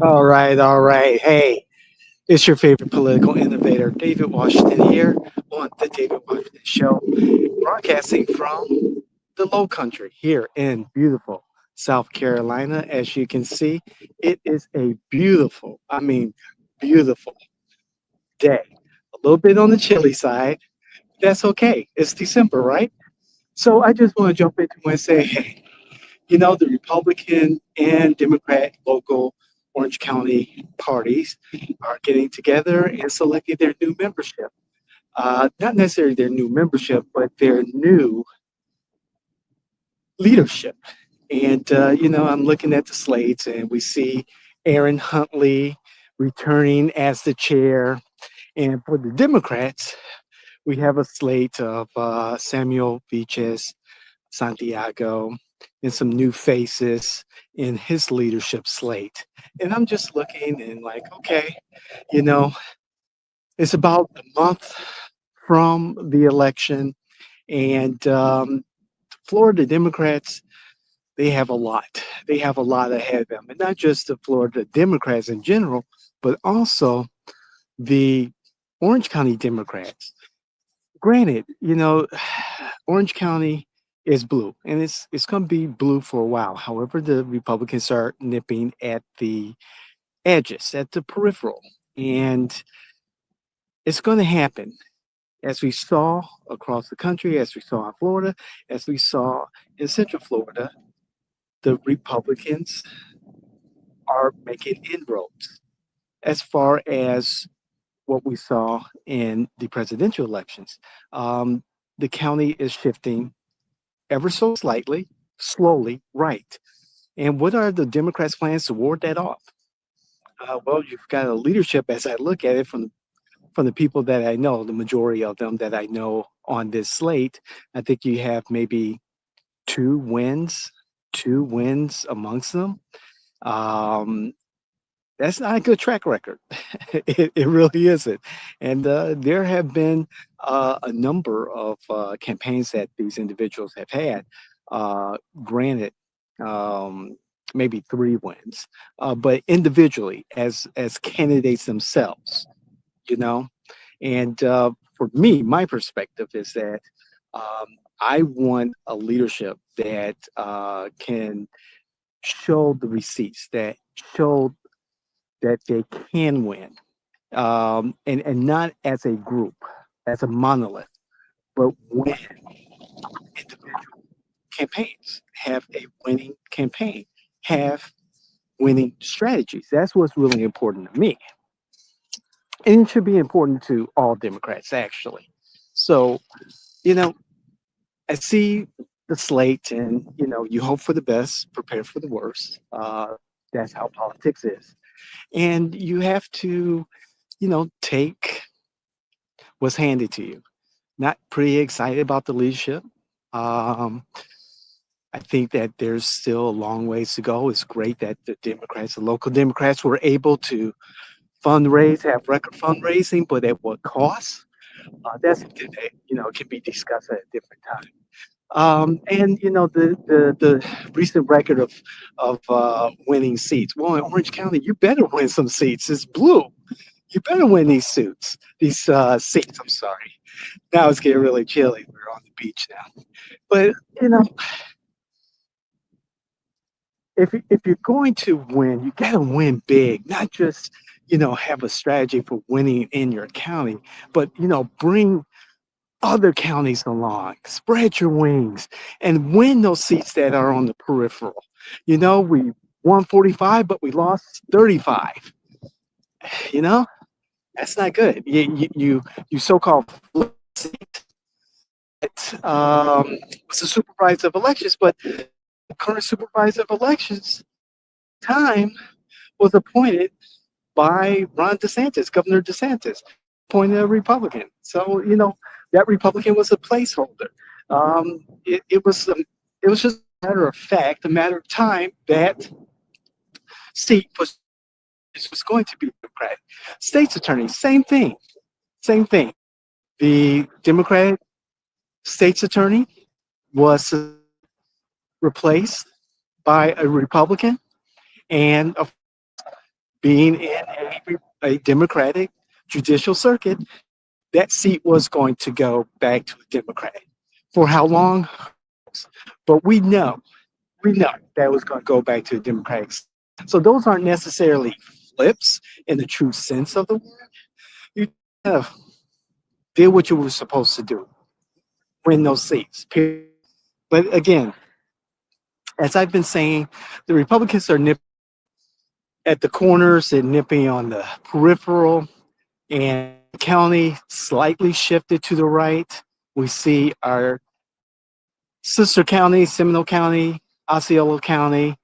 All right, all right. Hey, it's your favorite political innovator, David Washington, here on the David Washington Show, broadcasting from the Low Country here in beautiful South Carolina. As you can see, it is a beautiful, beautiful day. A little bit on the chilly side. That's okay. It's December, right? So I just want to jump into and say, hey, the Republican and Democrat local Orange County parties are getting together and selecting their new membership. Not necessarily their new membership, but their new leadership. And, I'm looking at the slates and we see Aaron Huntley returning as the chair. And for the Democrats, we have a slate of Samuel Beaches, Santiago, and some new faces in his leadership slate. And I'm just looking and like, okay, you know, it's about a month from the election, and Florida Democrats, they have a lot. They have a lot ahead of them, and not just the Florida Democrats in general, but also the Orange County Democrats. Granted, Orange County is blue, and it's going to be blue for a while. However, the Republicans are nipping at the edges, at the peripheral, and it's going to happen as we saw across the country, as we saw in Florida, as we saw in Central Florida. The Republicans are making inroads as far as what we saw in the presidential elections. The county is shifting ever so slightly, slowly, right. And what are the Democrats' plans to ward that off? Well, you've got a leadership, as I look at it, from the people that I know, the majority of them that I know on this slate. I think you have maybe two wins, two wins amongst them. Um, that's not a good track record. It really isn't. And there have been a number of campaigns that these individuals have had. Granted, um, maybe three wins, but individually as candidates themselves, you know. And for me, my perspective is that um, I want a leadership that can show the receipts, that show that they can win, and not as a group, as a monolith, but win individual campaigns, have a winning campaign, have winning strategies. That's what's really important to me. And it should be important to all Democrats, actually. So, you know, I see the slate, and, you hope for the best, prepare for the worst. That's how politics is. And you have to, take what's handed to you. Not pretty excited about the leadership. Um, I think that there's still a long ways to go. It's great that the Democrats, the local Democrats, were able to fundraise, have record fundraising, but at what cost? That's something that can be discussed at a different time. And the recent record of winning seats. Well, in Orange County, you better win some seats. It's blue. You better win these seats. I'm sorry. Now it's getting really chilly. We're on the beach now, but you know, if you're going to win, you got to win big. Not just have a strategy for winning in your county, but bring other counties along, spread your wings, and win those seats that are on the peripheral. We won 45, but we lost 35. You know, that's not good. You so-called was the supervisor of elections, but the current supervisor of elections time was appointed by Ron DeSantis, Governor DeSantis, appointed a Republican. So that Republican was a placeholder. It was just a matter of fact, a matter of time that seat was going to be Democratic. State's attorney, same thing, same thing. The Democratic state's attorney was replaced by a Republican, and being in a Democratic judicial circuit, that seat was going to go back to a Democrat. For how long? But we know that was going to go back to the Democratic. So those aren't necessarily flips in the true sense of the word. You kind of did what you were supposed to do, win those seats. Period. But again, as I've been saying, the Republicans are nipping at the corners and nipping on the peripheral, and county slightly shifted to the right. We see our sister county, Seminole County, Osceola County,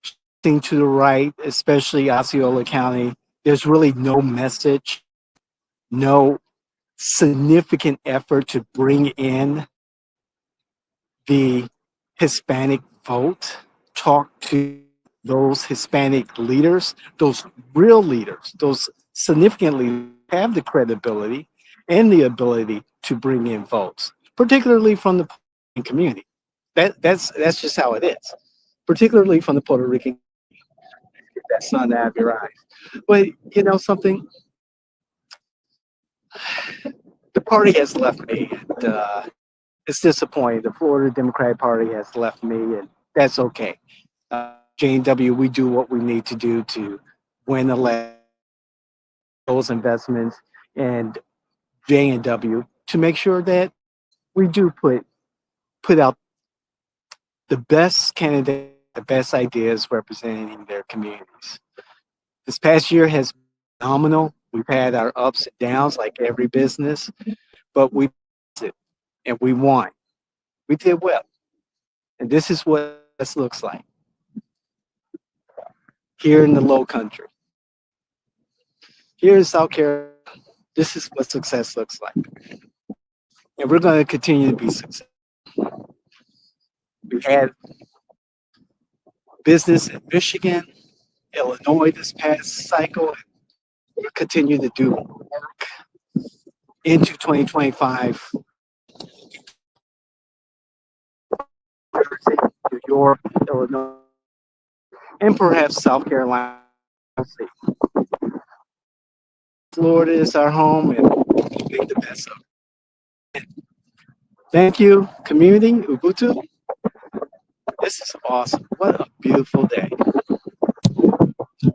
shifting to the right, especially Osceola County. There's really no message, no significant effort to bring in the Hispanic vote, talk to those Hispanic leaders, those real leaders, those significant leaders have the credibility and the ability to bring in votes, particularly from the Puerto Rican community. That's just how it is, particularly from the Puerto Rican. That's not out of your eyes. But you know something, the party has left me. And, it's disappointing. The Florida Democratic Party has left me, and that's okay. J&W, we do what we need to do to win those investments, and J&W to make sure that we do put out the best candidate, the best ideas representing their communities. This past year has been phenomenal. We've had our ups and downs like every business, but we did it and we won. We did well. And this is what this looks like here in the low country. Here in South Carolina, this is what success looks like. And we're going to continue to be successful. We had business in Michigan, Illinois this past cycle. We'll continue to do work into 2025. New York, Illinois, and perhaps South Carolina. Florida is our home, and we'll make the best of it. Thank you, community, Ubuntu. This is awesome. What a beautiful day.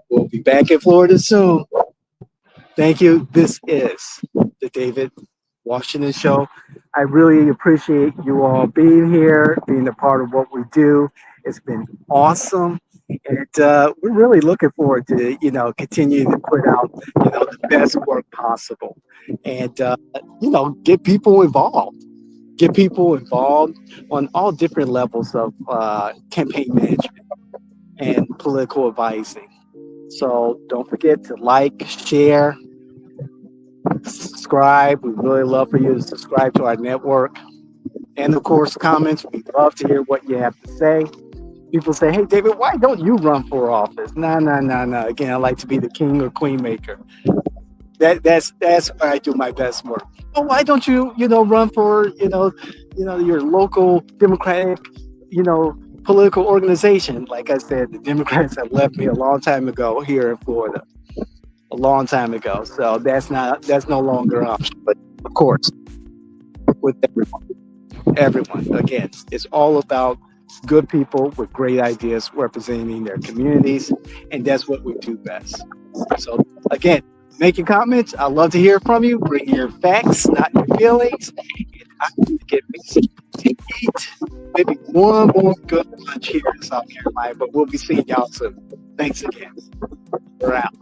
We'll be back in Florida soon. Thank you. This is the David Washington Show. I really appreciate you all being here, being a part of what we do. It's been awesome. And we're really looking forward to, continue to put out, the best work possible and, get people involved. Get people involved on all different levels of campaign management and political advising. So don't forget to like, share, subscribe. We'd really love for you to subscribe to our network. And of course, comments. We'd love to hear what you have to say. People say, hey, David, why don't you run for office? No. Again, I like to be the king or queen maker. That's where I do my best work. Well, why don't you, run for, your local Democratic, political organization? Like I said, the Democrats have left me a long time ago here in Florida. A long time ago. So that's no longer an option. But of course, with everyone. Again, it's all about good people with great ideas representing their communities, and that's what we do best. So again, make your comments. I'd love to hear from you. Bring your facts, not your feelings. And I need to get me something to eat. Maybe one more good lunch here in South Carolina, but we'll be seeing y'all soon. Thanks again. We're out.